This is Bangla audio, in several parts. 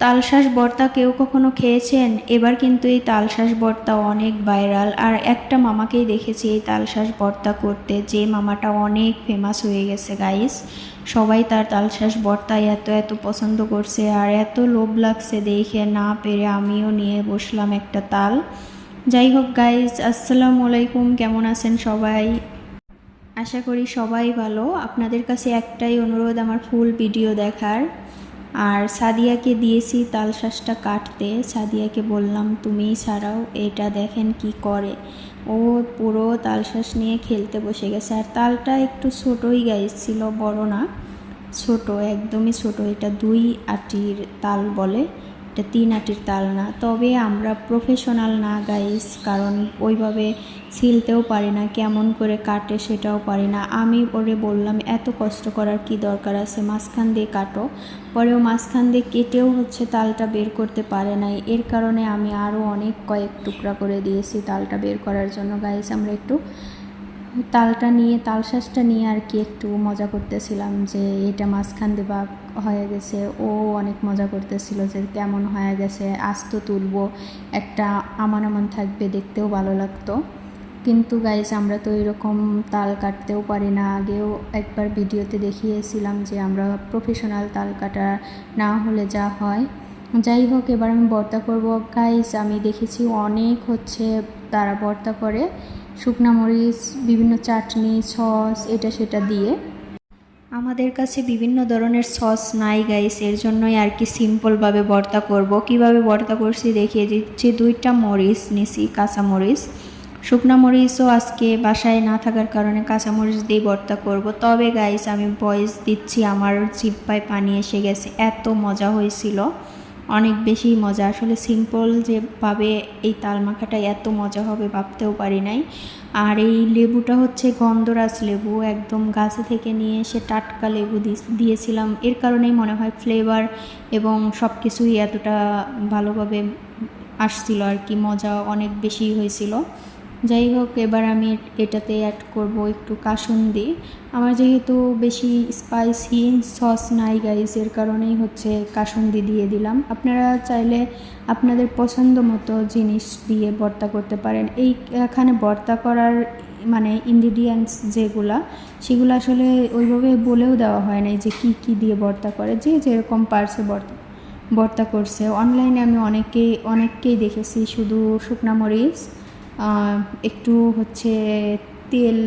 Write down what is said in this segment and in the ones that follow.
তালশাঁস ভর্তা কেউ কখনো খেয়েছেন? এবার কিন্তু এই তালশাঁস ভর্তা অনেক ভাইরাল। আর একটা মামাকেই দেখেছি এই তালশাঁস ভর্তা করতে, যে মামাটা অনেক ফেমাস হয়ে গেছে গাইস। সবাই তার তালশাঁস ভর্তা এত এত পছন্দ করছে, আর এত লোভ লাগছে দেখে না পেরে আমিও নিয়ে বসলাম একটা তাল। যাই হোক গাইস, আসসালামু আলাইকুম, কেমন আছেন সবাই? আশা করি সবাই ভালো। আপনাদের কাছে একটাই অনুরোধ আমার ফুল ভিডিও দেখার। আর সাদিয়াকে দিয়েছি তালশাঁসটা কাটতে, সাদিয়াকে বললাম তুমিই ছাড়াও, এটা দেখেন কি করে। ও পুরো তালশাঁস নিয়ে খেলতে বসে গেছে। আর তালটা একটু ছোটোই গাইস ছিল, বড় না, ছোট, একদমই ছোট। এটা 2 আটির তাল বলে, এটা 3 আটির তাল না। তবে আমরা প্রফেশনাল না গাইস, কারণ ওইভাবে ছিলতেও পারি না, কেমন করে কাটে সেটাও পারি না। আমি ওরে বললাম এত কষ্ট করার কি দরকার আছে, মাঝখান দিয়ে কাটো। পরেও মাঝখান দিয়ে কেটেও তালটা বের করতে পারে নাই। এর কারণে আমি আরও অনেক কয়েক টুকরা করে দিয়েছি তালটা বের করার জন্য। গাইস আমরা একটু তালটা নিয়ে, তালশাঁসটা নিয়ে আর কি একটু মজা করতেছিলাম যে এটা মাঝখান দিয়ে ভাগ হয়ে গেছে। ও অনেক মজা করতেছিল যে কেমন হয়ে গেছে, আস্ত তুলবো, একটা আমান আমান থাকবে, দেখতেও ভালো লাগতো। কিন্তু গাইস আমরা তো এরকম তাল কাটতেও পারি না। আগেও একবার ভিডিওতে দেখিয়েছিলাম যে আমরা প্রফেশনাল তাল কাটা না হলে যা হয়। যাই হোক, এবার আমি ভর্তা করব গাইস। আমি দেখেছি অনেক তারা ভর্তা করে শুকনা মরিচ, বিভিন্ন চাটনি, সস, এটা সেটা দিয়ে। আমাদের কাছে বিভিন্ন ধরনের সস নাই গাইস, এর জন্যই আর কি সিম্পলভাবে ভর্তা করব। কিভাবে ভর্তা করছি দেখিয়ে দিচ্ছি। 2টা মরিচ নিছি, কাঁচা মরিচ। শুকনা মরিচও আজকে বাসায় না থাকার কারণে কাঁচা মরিচ দিয়ে ভর্তা করব। তবে গাইস আমি ভয়েস দিচ্ছি, আমার জিহ্বায় পানি এসে গেছে, এত মজা হয়েছিল, অনেক বেশি মজা। আসলে সিম্পল যেভাবে এই তাল মাখাটা এত মজা হবে ভাবতেও পারি নাই। আর এই লেবুটা গন্ধরাজ লেবু, একদম গাছে থেকে নিয়ে এসে টাটকা লেবু দিয়েছিলাম। এর কারণেই মনে হয় ফ্লেভার এবং সব কিছুই এতটা ভালোভাবে আসছিল আর কি, মজা অনেক বেশি হয়েছিল। যাই হোক, এবার আমি এটাতে অ্যাড করব একটু কাসুন্দি। আমার যেহেতু বেশি স্পাইসি সস নাই গাইস, এর কারণেই কাসুন্দি দিয়ে দিলাম। আপনারা চাইলে আপনাদের পছন্দ মতো জিনিস দিয়ে ভর্তা করতে পারেন। এখানে ভর্তা করার মানে ইনগ্রিডিয়েন্টস যেগুলো, সেগুলো আসলে ওইভাবে বলেও দেওয়া হয় না যে কি কি দিয়ে ভর্তা করে, যে যেরকম পারছে ভর্তা করছে। অনলাইনে আমি অনেককেই দেখেছি শুধু শুকনা মরিচ, একটু তেল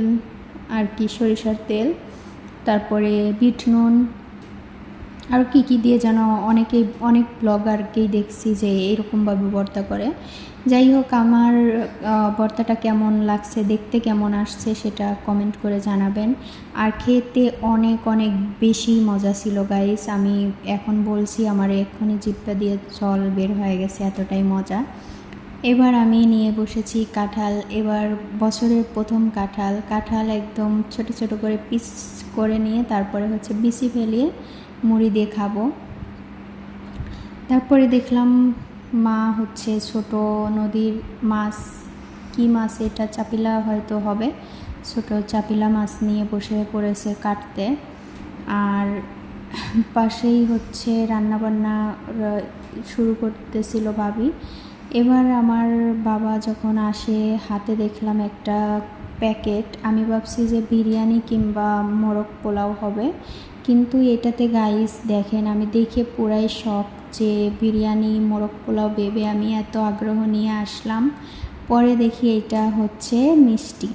আর কি, সরিষার তেল, তারপরে বিট নুন, আর কি কি দিয়ে যেন অনেক ব্লগারকেই দেখছি যে এরকমভাবে ভর্তা করে। যাই হোক, আমার ভর্তাটা কেমন লাগছে, দেখতে কেমন আসছে সেটা কমেন্ট করে জানাবেন। আর খেতে অনেক অনেক বেশি মজা ছিল গাইস। আমি এখন বলছি আমার এক্ষুনি জিভটা দিয়ে জল বের হয়ে গেছে, এতটাই মজা। এবার আমি নিয়ে বসেছি কাঁঠাল। এবার বছরের প্রথম কাঁঠাল একদম ছোট ছোট করে পিস করে নিয়ে তারপরে বিচি ফেলিয়ে মুড়ি দিয়ে খাবো। তারপরে দেখলাম মা ছোট নদীর মাছ, কি মাছ এটা, চাপিলা হয়তো হবে, ছোট চাপিলা মাছ নিয়ে বসে পড়েছে কাটতে। আর পাশেই রান্নাবান্না শুরু করতেছিল ভাবি। এবার আমার বাবা যখন আসে, হাতে দেখলাম একটা প্যাকেট। আমি ভাবছি যে বিরিয়ানি কিংবা মোরগ পোলাও হবে, কিন্তু এটাতে গাইস দেখেন, আমি দেখে পুরাই শক যে বিরিয়ানি মোরগ পোলাও ভেবে আমি এত আগ্রহ নিয়ে আসলাম। পরে দেখি এটা মিষ্টি,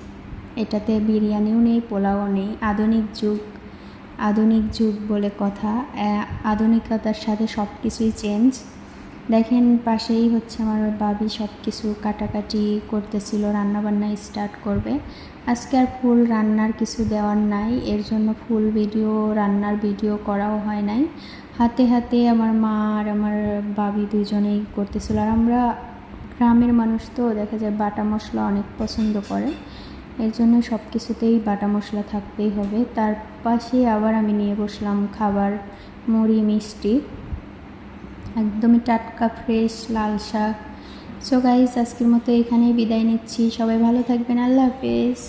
এটাতে বিরিয়ানিও নেই, পোলাও নেই। আধুনিক যুগ বলে কথা, আধুনিকতার সাথে সব কিছুই চেঞ্জ। দেখেন পাশেই আমার বাবি সব কিছু কাটাকাটি করতেছিল, রান্নাবান্না স্টার্ট করবে। আজকে আর ফুল রান্নার কিছু দেওয়ার নাই, এর জন্য ফুল রান্নার ভিডিও করাও হয় নাই। হাতে হাতে আমার মা আর আমার বাবি দুজনেই করতেছিল। আর আমরা গ্রামের মানুষ তো, দেখা যায় বাটা মশলা অনেক পছন্দ করে, এর জন্য সব কিছুতেই বাটা মশলা থাকতেই হবে। তার পাশে আবার আমি নিয়ে বসলাম খাবার, মুড়ি, মিষ্টি, একদমই টাটকা ফ্রেশ লাল শাক। সো গাইস, আজকের মতো এখানেই বিদায় নিচ্ছি। সবাই ভালো থাকবেন, আল্লাহ হাফেজ।